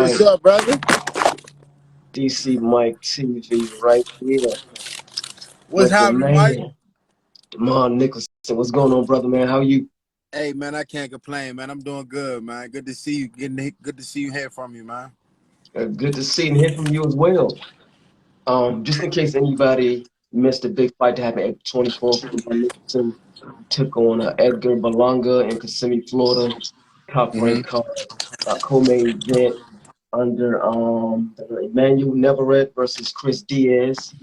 What's right. up, brother? DCMiketv right here What's with the happening, Mike? man, Demond Nicholson. What's going on, brother, man? How you? Hey, man, I can't complain, man. I'm doing good, man. Good to see you. Good to see you, hear from you, man. Good to see and hear from you as well. Just in case anybody missed the big fight that happened April 24th, Demond Nicholson took on Edgar Berlanga in Kissimmee, Florida. Top Mm-hmm. ranked card, co-main event under Emmanuel Navarrete versus Chris Diaz.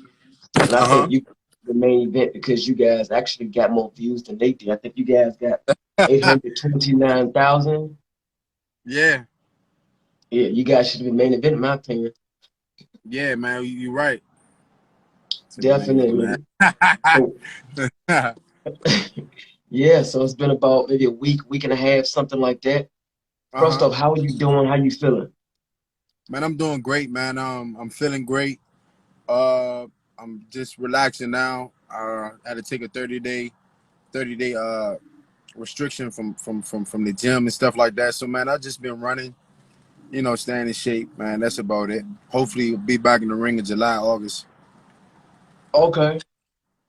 And I think Uh-huh. you the main event because you guys actually got more views than they did. I think you guys got 829,000. Yeah. Yeah, you guys should be main event in my opinion. Yeah, man. You're right. To the main event, Definitely. So man. yeah, so it's been about maybe a week and a half, something like that. First Uh-huh. off, how are you doing? How you feeling? Man, I'm doing great, man. I'm feeling great. Uh, I'm just relaxing now. I had to take a 30-day restriction from the gym and stuff like that. So, man, I've just been running, staying in shape, man. That's about it. Hopefully, we'll be back in the ring in July, August. Okay.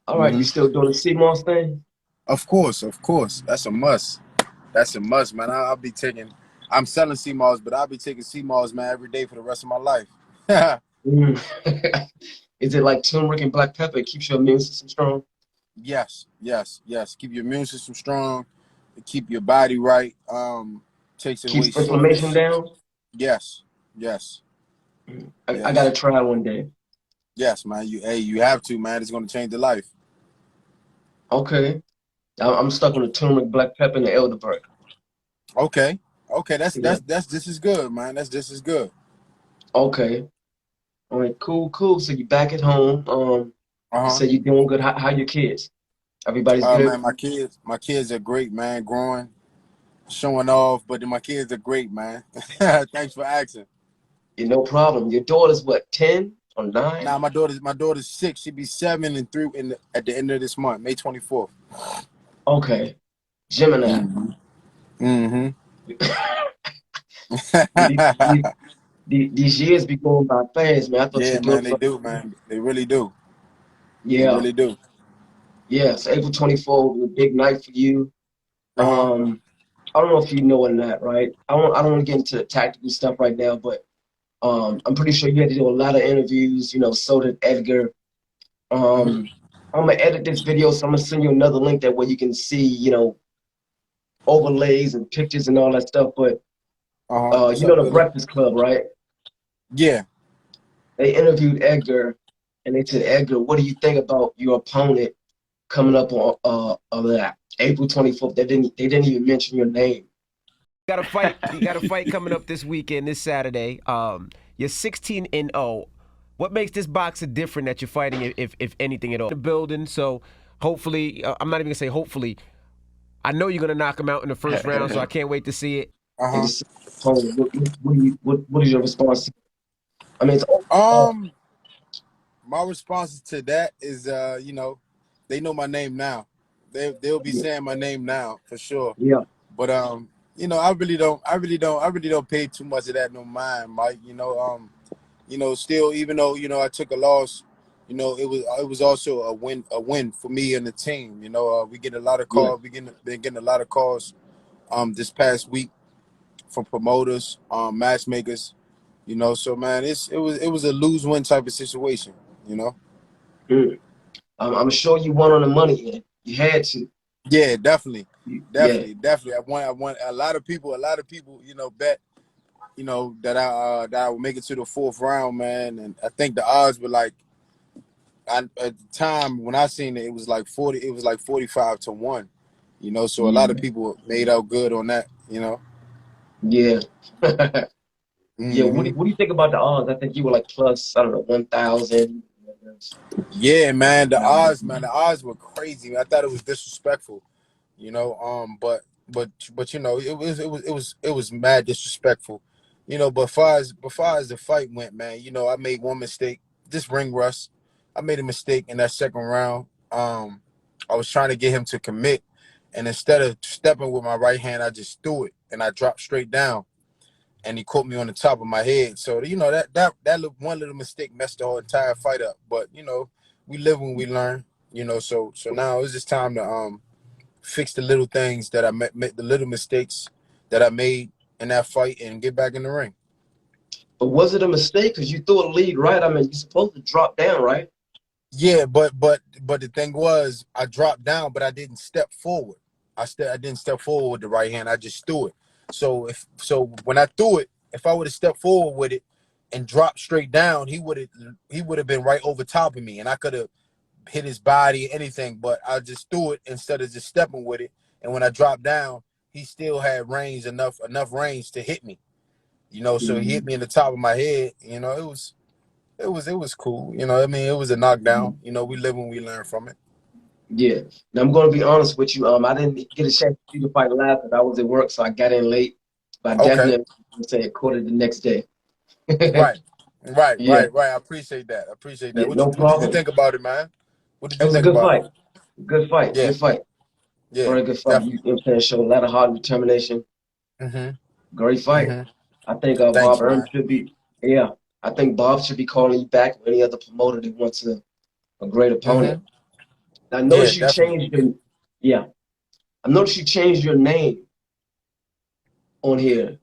All right, you Hmm. still doing the CMOS thing? Of course, of course. That's a must. That's a must, man. I'll be taking. I'm selling CMOS, but I'll be taking CMOS, man, every day for the rest of my life. Mm. Is it like turmeric and black pepper? It keeps your immune system strong? Yes, yes, yes. Keep your immune system strong. Keep your body right. Takes away Keeps inflammation soreness. down? Yes, yes, I gotta yes, try one day. yes, man. You have to, man. It's gonna change your life. Okay. I'm stuck on the turmeric, black pepper, and the elderberry. Okay, okay. That's Yeah. that's that's just as good, man. That's just as good. Okay. All right. Cool. Cool. So you back at home. You Uh said you're doing good. How your kids? Everybody's good. Man, my kids are great, man. Growing, showing off, but my kids are great, man. Thanks for asking. No problem. Your daughter's what, 10 or Now 9? my daughter's 6. She'll be 7 and 3 at the end of this month, May 24th. Okay. Gemini. Mm-hmm. Mm-hmm. These years be going by fast, man. I thought you Yeah, were doing man, they something. do, man. They really do. They Yeah. really do. Yeah. So April 24th will be a big night for you. Uh-huh. Um, I don't know if you know or not, right? I don't want to get into the tactical stuff right now, but I'm pretty sure you had to do a lot of interviews, so did Edgar. Mm-hmm. Um, I'm gonna edit this video, so I'm gonna send you another link that way you can see, overlays and pictures and all that stuff. But Uh-huh. What's you know up, the Billy? Breakfast Club, right? Yeah. They interviewed Edgar, and they said, Edgar, what do you think about your opponent coming up on that April 24th? They didn't even mention your name. Got a fight. You got a fight coming up this weekend, this Saturday. You're 16-0. What makes this boxer different that you're fighting, if anything at all? The building. So hopefully, I'm not even gonna say hopefully. I know you're gonna knock him out in the first round, so I can't wait to see it. They Uh-huh. just said, opponent, what is your response? I mean, it's Um, my response to that is they know my name now. They'll be yeah, saying my name now for sure. yeah, But I really don't pay too much of that no mind, Mike. Still, even though I took a loss, it was also a win for me and the team. We get a lot of yeah. calls. Been getting a lot of calls this past week from promoters, matchmakers. So man, it was a lose win type of situation. You know. Mm. I'm sure you won on the money end. You had to. Yeah, definitely, Yeah, definitely, definitely. I want a lot of people, bet, that I would make it to the fourth round, man. And I think the odds were like, at the time when I seen it, it was like 40. It was like 45-1. So a lot of yeah, people made out good on that. yeah. Yeah, what do, Hmm. what do you think about the odds? I think you were like plus, I don't know, 1,000. Yeah, man. The odds were crazy. I thought it was disrespectful. But it was mad disrespectful. But far as the fight went, man, I made one mistake. This ring rust. I made a mistake in that second round. I was trying to get him to commit, and instead of stepping with my right hand, I just threw it and I dropped straight down. and he caught me on the top of my head. So you know that one little mistake messed the whole entire fight up. But you know, we live when we learn. You know, so now it's just time to fix the little things that I made, the little mistakes that I made in that fight, and get back in the ring. But was it a mistake? Because you threw a lead, right? I mean, you're supposed to drop down, right? Yeah, but the thing was, I dropped down, but I didn't step forward. I didn't step forward with the right hand. I just threw it. So when I threw it, if I would have stepped forward with it and dropped straight down, he would have been right over top of me, and I could have hit his body, anything. But I just threw it instead of just stepping with it. And when I dropped down, he still had range, enough range to hit me. You know, so he hit me in the top of my head. You know, it was cool. You know, I mean, it was a knockdown. You know, we live and we learn from it. Yeah. Now I'm going to be honest with you. I didn't get a chance to see the fight live because I was at work, so I got in late. But I Okay. definitely say caught it the next day. Right. Yeah. I appreciate that. Yeah. What No did you problem. think about it, man? What did It you was a think good about it? fight. Good fight. Yeah, Good fight. yeah, Very good fight. definitely. You know what I'm saying? Showed a lot of heart and determination. Mhm. Great fight. Mhm. I think Thank Bob you, Earl man. should be. Yeah. I think Bob should be calling you back or any other promoter that wants a great opponent. Mhm. I Yeah, noticed you definitely. changed your. Yeah. I noticed you changed your name on here.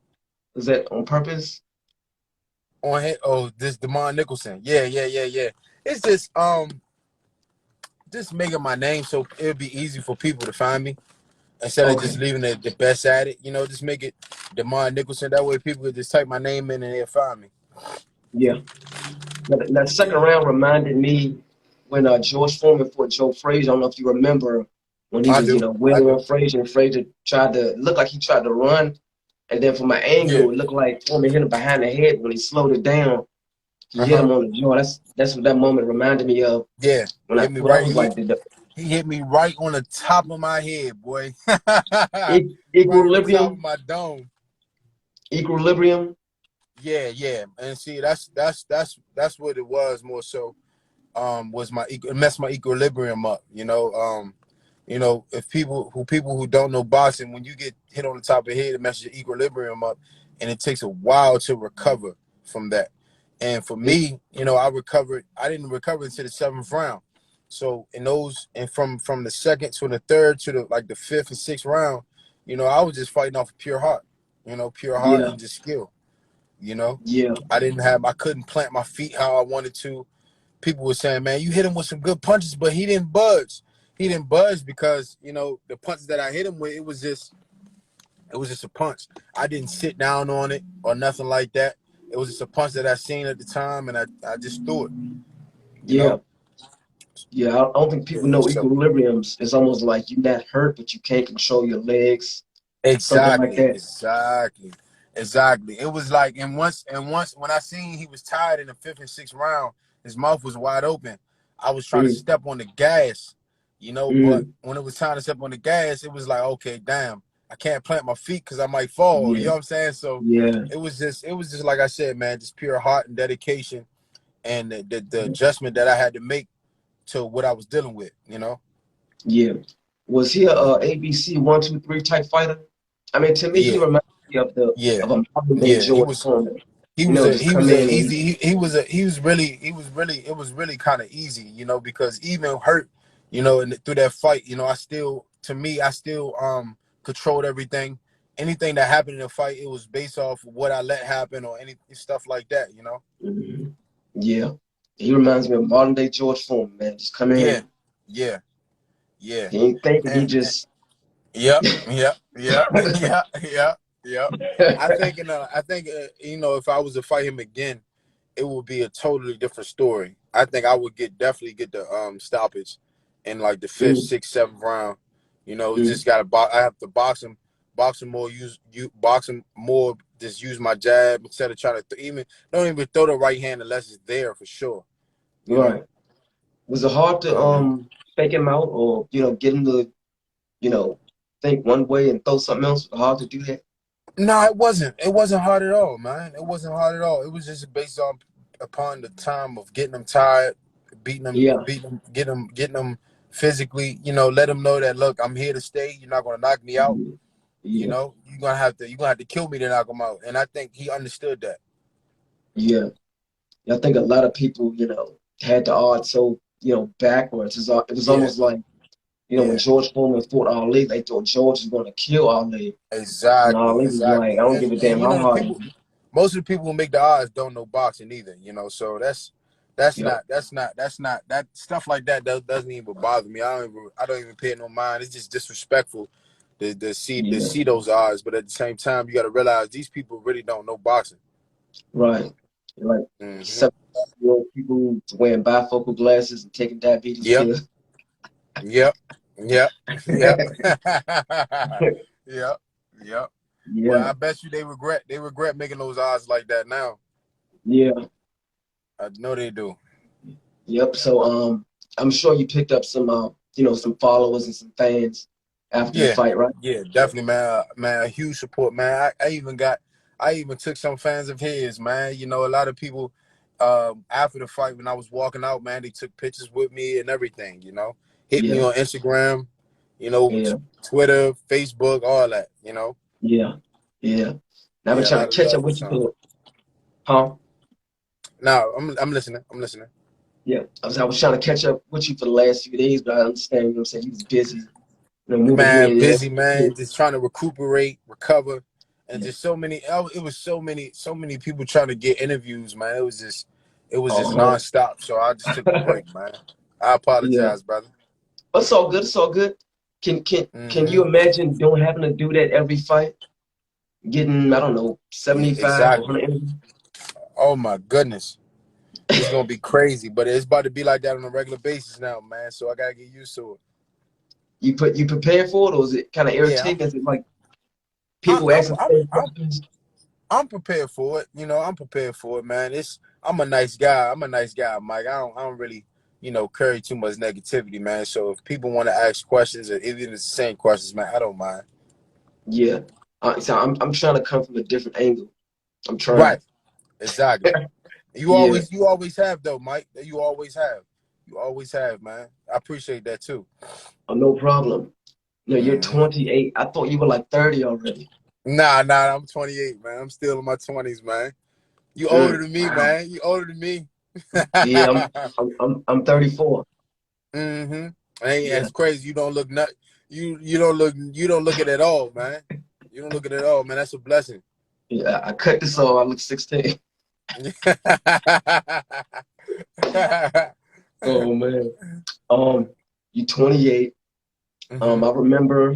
Is that on purpose? On hit. Oh, this Demond Nicholson. Yeah, yeah. It's just making my name so it'll be easy for people to find me instead of just Okay. leaving it the best at it. You know, just make it Demond Nicholson. That way, people could just type my name in and they'll find me. Yeah. That second round reminded me when George Foreman fought Joe Frazier. I don't know if you remember when he I was, do. I wailing do. on Frazier, and Frazier tried to look like he tried to run. And then from an Yeah. angle, it looked like Foreman hit him behind the head. When he slowed it down, he Uh hit huh. him on the jaw. That's what that moment reminded me of. Yeah. When I Hit me thought I right. was like He hit me right on the top of my head, boy. Right on the top of equilibrium, my dome. equilibrium. Yeah. And see, that's what it was more so. Was it messed my equilibrium up. If people who don't know boxing, when you get hit on the top of the head, it messes your equilibrium up, and it takes a while to recover from that. And for It, me, I didn't recover until the seventh round. So from the second to the third to the fifth and sixth round, I was just fighting off of pure heart, pure heart yeah, and just skill. You know, yeah, I couldn't plant my feet how I wanted to. People were saying, man, you hit him with some good punches, but he didn't budge. He didn't budge because, the punches that I hit him with, it was just a punch. I didn't sit down on it or nothing like that. It was just a punch that I seen at the time, and I just threw it, you yeah, know? yeah. I don't think Yeah. people know So equilibriums. It's almost like you're not hurt, but you can't control your legs, something like exactly, that. exactly, exactly. It was like, and once when I seen he was tired in the fifth and sixth round, his mouth was wide open. I was trying to Mm, step on the gas, but mm, when it was time to step on the gas, it was like, okay, damn, I can't plant my feet because I might fall. You yeah, know what I'm saying? So yeah, it was just like I said, man, just pure heart and dedication, and the adjustment that I had to make to what I was dealing with. yeah. Was he a ABC 1 2 3 type fighter? I mean, to me, he Yeah, reminds me of the yeah, of a modern day yeah. He George was Foreman. he was a Just he come was a in and easy it was really kind of easy, because even hurt, and through that fight, I still controlled everything. Anything that happened in the fight, it was based off of what I let happen or any stuff like that. mhm, yeah, he reminds me of modern day George Foreman. Man, just come Yeah, in. yeah, yeah. He ain't thinking. He And just yep, yep, yep, yep, yep, yep. I think if I was to fight him again, it would be a totally different story. I think I would definitely get the stoppage in like the fifth, mm, sixth, seventh round. mm, Just gotta box. I have to box him more. Box him more. Just use my jab instead of trying to even don't even throw the right hand unless it's there for sure. You know. right. Was it hard to hmm fake him out or get him to you know think one way and throw something else? Hard to do that. No, it wasn't. It wasn't hard at all, man. It wasn't hard at all. It was just based on upon the time of getting them tired, Yeah. getting them physically. Let them know that look, I'm here to stay. You're not gonna knock me out. Mhm. You Yeah. know, you're gonna have to kill me to knock him out. And I think he understood that. Yeah. I think a lot of people, had the odds so, backwards. It was Yeah, almost like, when yeah, George Foreman fought Ali, they thought George was going to kill Ali. And exactly, Ali was like, I exactly. don't give a And damn you how know, the hard people, it is. most of the people who make the odds don't know boxing either. You know, so Yep. that's not that stuff like that doesn't even bother me. I don't even pay it no mind. It's just disrespectful to Yeah. see those odds. But at the same time, you got to realize these people really don't know boxing. Right. Like Hmm. 70-year-old people wearing bifocal glasses and taking diabetes Yep, pills. yep, yep, yep, yep, yep. But Yeah. I bet you they regret making those odds like that now. Yeah. I know they do. Yep. So I'm sure you picked up some some followers and some fans after the Yeah, fight, right? yeah, definitely, man. Man, a huge support, man. I even took some fans of his, man. You know, a lot of people, after the fight when I was walking out, man, they took pictures with me and everything. You know, hit me Yeah. on Instagram, you know, Yeah. Twitter, Facebook, all that. You know, Yeah. Yeah. And I've been yeah, a trying lot to of catch love up for with you Sean. for huh? Now, I'm listening. I'm listening. Yeah. I was trying to catch up with you for the last few days, but I understand, what I'm saying, he was busy, moving here Man, and busy, there. man. Just trying to recuperate, recover, and Yeah. just so many. It was so many people trying to get interviews, man. It was just Uh-huh. nonstop. So I just took a break, man. I Yeah. apologize, brother. But it's all good. It's all good. Can you Hmm. imagine doing having to do that every fight? Getting, I don't know, Yeah, 75 or exactly. 100 interviews? Oh my goodness, it's gonna be crazy, but it's about to be like that on a regular basis now, man. So I gotta get used to it. You prepared for it, or is it kind of Yeah, irritating? Is it like I, people I'm asking I'm the same I'm questions? I'm prepared for it. You know, I'm prepared for it, man. I'm a nice guy. I'm a nice guy, Mike. I don't really, carry too much negativity, man. So if people want to ask questions, or even it's the same questions, man, I don't mind. Yeah. So I'm trying to come from a different angle. I'm trying. Right. Exactly. Yeah. You always have though, Mike. You always have. You always have, man. I appreciate that too. Oh, no problem. No, you're Hmm. 28. I thought you were like 30 already. Nah. I'm 28, man. I'm still in my 20s, man. You older than me, Wow. man. You older than me. Yeah, I'm 34. Mm-hmm. Hey, Yeah. it's crazy. You don't look nut. You don't look it at all, man. You don't look it at all, man. That's a blessing. Yeah. I cut this off. I look 16. Oh man. Um, you 28. Hmm. I remember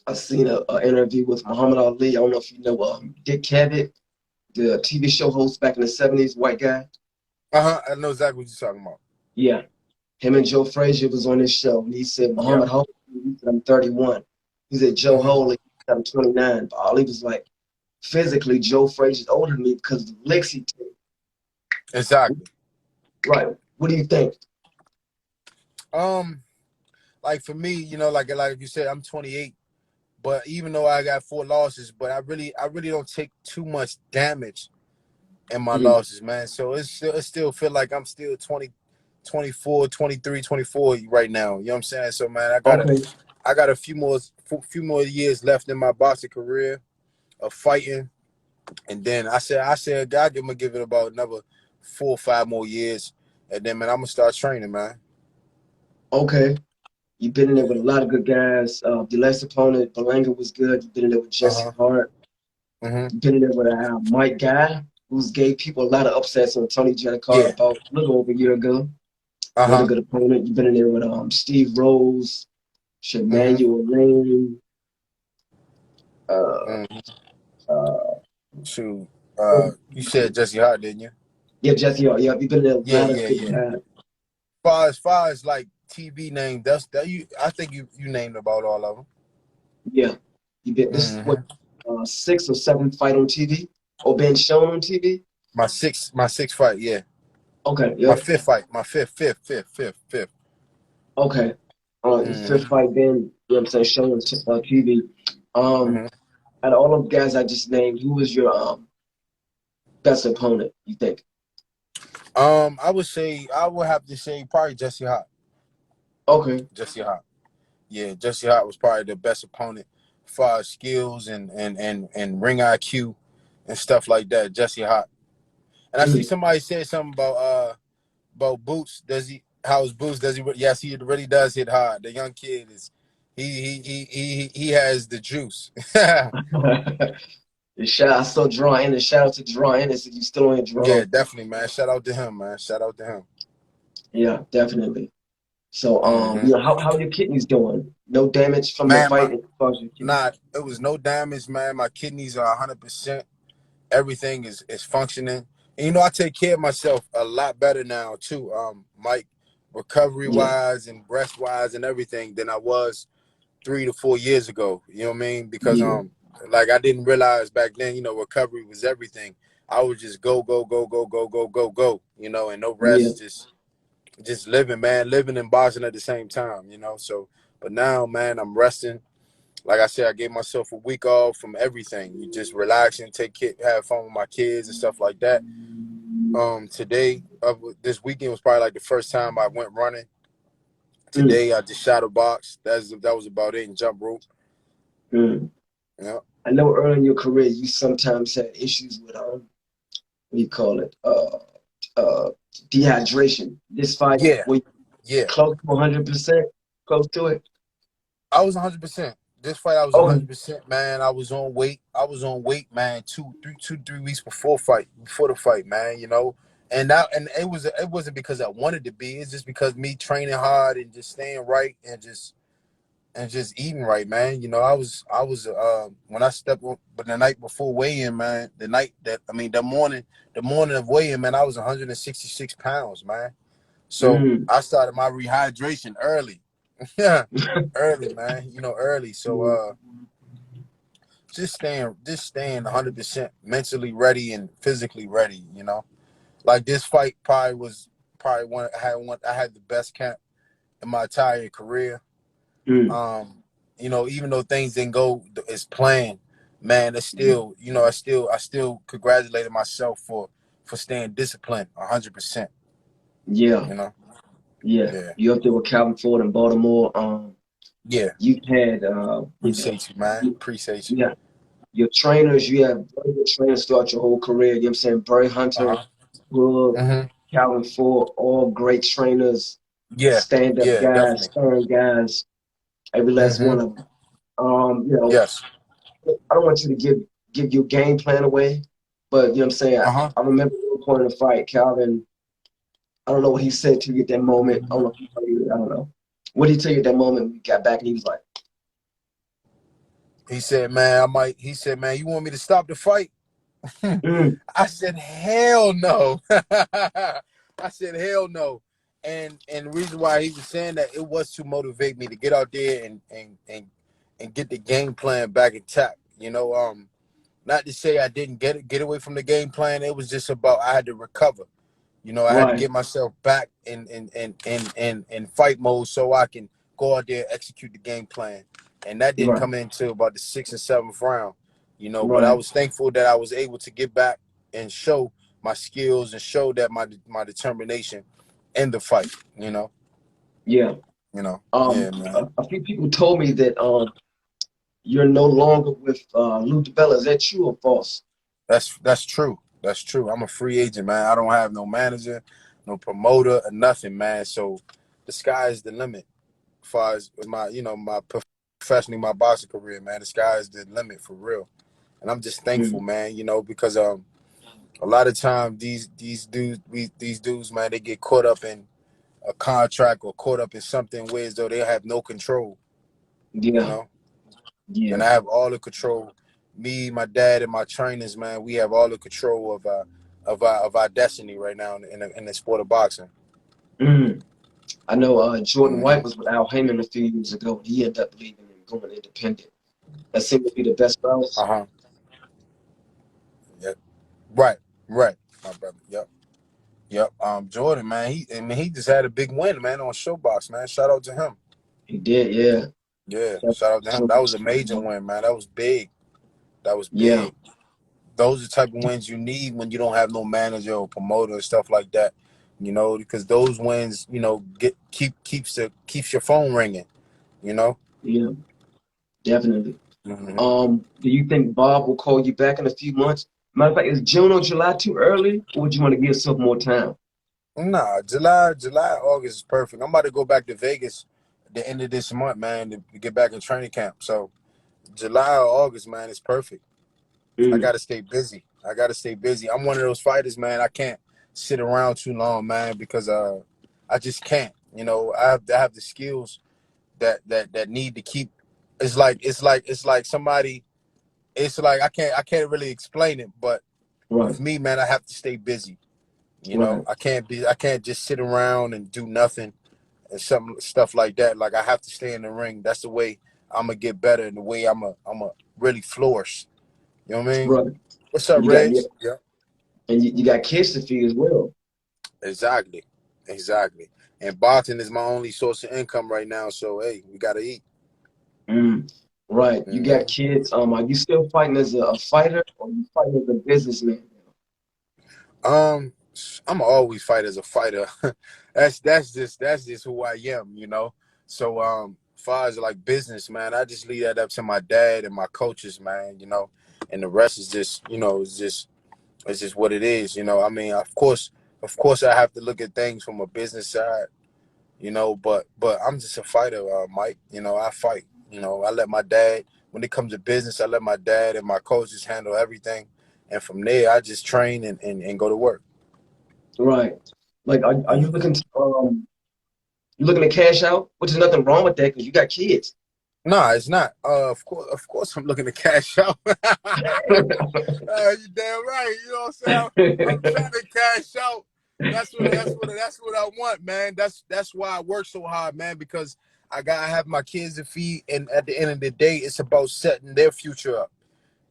I seen a interview with Muhammad Ali. I don't know if you know Dick Cavett, the TV show host back in the 70s, white guy. I know exactly what you're talking about. Yeah. Him and Joe Frazier was on this show, and he said, Yep. Muhammad, how old are you? He said, I'm 31. He said, Joe, how Hmm. old are you? He said, I'm 29. But Ali was like, physically, Joe Frazier's older than me because of the licks he took. Exactly. Right. What do you think? Um, like for me, like you said, I'm 28, but even though I got 4 losses, but I really don't take too much damage in my Mhm. losses, man. So it still feel like I'm still 20, 24, 23, 24 right now. You know what I'm saying? So man, Okay. I got a few more years left in my boxing career of fighting, and then I said God, I'm gonna give it about another 4 or 5 more years, and then man, I'm gonna start training, man. Okay. You've been in there with a lot of good guys. The last opponent, Berlanga, was good. You've been in there with Uh Jesse huh. Hart. Hmm. You've been in there with Mike Guy, who's gave people a lot of upsets on Tony Giancarlo Yeah. about a little over a year ago. Uh Another huh. good opponent. You've been in there with Steve Rose, Hmm. Shemanuel Lane, uh, Hmm. uh, Shoot. You said Jesse Hart, didn't you? yeah, Jesse Hart. Yeah, you've been in there with a Yeah, lot of yeah, good yeah. guys. Far as like TV name, that you. I think you named about all of them. Yeah, you've been. This is what Hmm. sixth or seventh fight on TV or been shown on TV. My sixth fight, yeah. Okay, My yep. fifth fight, my fifth. Okay. Your fifth Mm-hmm. fight been, what I'm saying, shown on TV. Um, Hmm. out of all of the guys I just named, who was your best opponent, you think? I would have to say probably Okay. Jesse Hart. Yeah, Jesse Hart was probably the best opponent. far as skills and ring IQ and stuff like that. Jesse Hot. And I see Mm. somebody said something about Boots. How his Boots does he? Yes, he really does hit hard. The young kid is he has the juice. I saw Draw Ennis. Shout out to Draw Ennis if you still on your Yeah, draw. definitely, man. Shout out to him, man. Shout out to him. Yeah, definitely. So, Hmm how your kidneys doing? No damage from the Man, fight as far as your kidneys? it was no damage, man. My kidneys are 100%. Everything is functioning. And I take care of myself a lot better now too. Mike, recovery Yeah, wise and breast wise and everything than I was 3 to 4 years ago. You know what I mean? Because yeah, like I didn't realize back then, recovery was everything. I would just go, go, go, go, go, go, go, go, and no yeah, rest, just living, man, living and boxing at the same time, So, but now, man, I'm resting. Like I said, I gave myself a week off from everything. You just relax and have fun with my kids and stuff like that. Today, this weekend was probably like the first time I went running. mm, Today, I just shadow boxed. That was about it. And jump rope. mm. Yeah, I know early in your career you sometimes had issues with what do you call it? Uh, dehydration. This fight, yeah, were you yeah. close to 100%? Close to it? I was 100%. This fight, I was Oh, 100%, man. I was on weight. I was on weight, man. 3 weeks before the fight, man. And it wasn't because I wanted to be. It's just because me training hard and just staying right and just eating right, man. I was when I stepped on, but the night before weigh-in, man. The morning of weigh-in, man. I was 166 pounds, man. So mm, I started my rehydration early. Yeah, early, man. Early. So mm, just staying 100% mentally ready and physically ready. Like this fight probably I had the best camp in my entire career. mm. Even though things didn't go as planned, man, it's still, I still congratulated myself for staying disciplined 100%. Yeah, You know, yeah. yeah, You up there with Calvin Ford in Baltimore. yeah. You had Appreciate you, man. Appreciate you. yeah, your trainers, you have very good trainers throughout your whole career. You know what I'm saying? Barry Hunter, Uh-huh. Hood, hmm Calvin Ford, all great trainers, Yeah, stand-up yeah, guys, definitely. stern guys, every last one hmm of them. Yes. I don't want you to give your game plan away, but you know what I'm saying? Uh-huh. I remember at one point in the fight, Calvin, I don't know what he said to you at that moment. I don't know if he told you, I don't know. What did he tell you at that moment when you got back and he was like, He said, man, he said, man, you want me to stop the fight? mm, I said, hell no. I said, hell no. And the reason why he was saying that, it was to motivate me to get out there and get the game plan back intact. Not to say I didn't get away from the game plan. It was just about I had to recover. I had to right, get myself back in fight mode so I can go out there, execute the game plan. And that didn't right, come into about the 6th and 7th round. But I right. was thankful that I was able to get back and show my skills and show that my determination in the fight. You know, Yeah. yeah, man. A few people told me that you're no longer with Lou DiBella. Is that true or false? That's true. That's true. I'm a free agent, man. I don't have no manager, no promoter, or nothing, man. So the sky is the limit. As far as my professionally, my boxing career, man, the sky is the limit for real. And I'm just thankful, Mm, man, because a lot of times these dudes, man, they get caught up in a contract or caught up in something where as though they have no control, you yeah, know. And yeah. I have all the control. Me, my dad, and my trainers, man, we have all the control of our destiny right now in the sport of boxing. Mm. I know Jordan Hmm White was with Al Heyman a few years ago. He ended up leaving and going independent. That seemed to be the best route. Uh-huh. Yep. Right. Right. My brother. Yep. Yep. Jordan, man, he just had a big win, man, on Showbox, man. Shout out to him. He did, yeah. Yeah, So, shout out to him. so, That was a major win, man. That was big. That was yeah, big. Those are the type of wins you need when you don't have no manager or promoter and stuff like that. Because those wins, keeps your phone ringing. You know. yeah, definitely. Hmm. Do you think Bob will call you back in a few months? Matter of fact, is June or July too early, or would you want to give yourself more time? Nah, July, August is perfect. I'm about to go back to Vegas at the end of this month, man, to get back in training camp. So July or August, man, is perfect. I Mm, gotta stay busy. I gotta stay busy. I'm one of those fighters, man. I can't sit around too long, man, because I just can't. You know, I have the skills that need to keep. It's like somebody. It's like I can't really explain it, but right, with me, man, I have to stay busy. You know, right, I can't just sit around and do nothing and some stuff like that. Like I have to stay in the ring. That's the way I'm gonna get better and the way I'm a really flourish. You know what I mean? right. What's up, You got Reg? yeah, Yeah. and you got kids to feed as well. Exactly. Exactly. And boxing is my only source of income right now. So hey, we gotta eat. Mm, right. You got Hmm. kids. Are you still fighting as a fighter, or you fighting as a businessman? Um, I'm always fight as a fighter. That's just who I am, you know. So far as like business, man, I just leave that up to my dad and my coaches, man, you know. And the rest is just, it's just what it is, you know. I mean, of course I have to look at things from a business side, you know, but I'm just a fighter, Mike. You know, I fight. You know, I let my dad when it comes to business, I let my dad and my coaches handle everything. And from there I just train and go to work. Right. Like, are you Mhm. looking to you looking to cash out? Which is nothing wrong with that because you got kids. Nah, it's not. Of course, I'm looking to cash out. You damn right. You know what I'm saying? I'm trying to cash out. That's what I want, man. That's why I work so hard, man. Because I have my kids to feed, and at the end of the day, it's about setting their future up.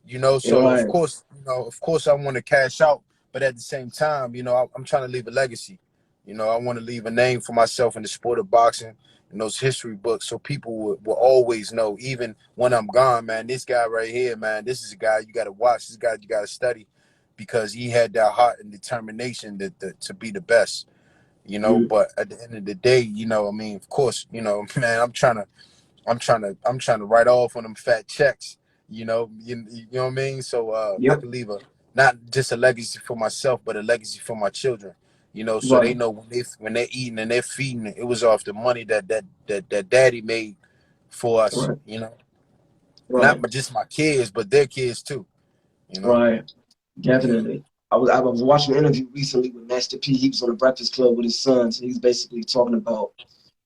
You know, so of Right. course, I want to cash out, but at the same time, I'm trying to leave a legacy. I want to leave a name for myself in the sport of boxing and those history books, so people will always know, even when I'm gone, man. This guy right here, man. This is a guy you got to watch. This guy you got to study, because he had that heart and determination to be the best. Mm, But at the end of the day, I mean, of course, man, I'm trying to write off on them fat checks. You know what I mean. So I yep. can leave a not just a legacy for myself, but a legacy for my children. So they Right. know when they're eating and they're feeding, it was off the money that daddy made for us. Right. Not Right. just my kids, but their kids too. You know. Right. Yeah. Definitely. I was watching an interview recently with Master P. He was on the Breakfast Club with his sons. He's basically talking about,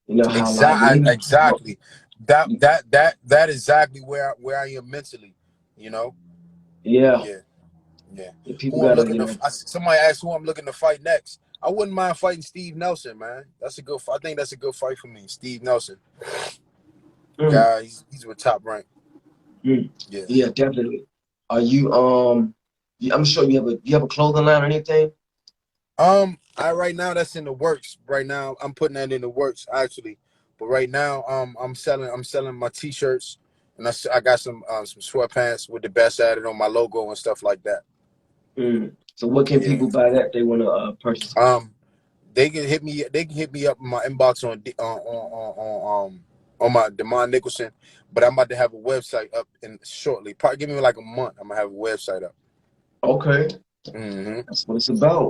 how like when he Exactly. was Exactly. That exactly where I am mentally. You know. yeah, Yeah. Yeah. people Who I'm gotta, looking to somebody asked who I'm looking to fight next. I wouldn't mind fighting Steve Nelson, man. I think that's a good fight for me. Steve Nelson. mm, Guy, he's with Top Rank. mm. Yeah. Yeah, definitely. Are you I'm sure you have a clothing line or anything? I right now that's in the works. Right now I'm putting that in the works actually. But right now I'm selling my t-shirts, and I got some sweatpants with the best at it on my logo and stuff like that. Mm. So what can Yeah. people buy that if they want to purchase it? Um they can hit me up in my inbox on my Demond Nicholson, but I'm about to have a website up in shortly. Probably give me like a month. I'm gonna have a website up. Okay, Hmm. that's what it's about.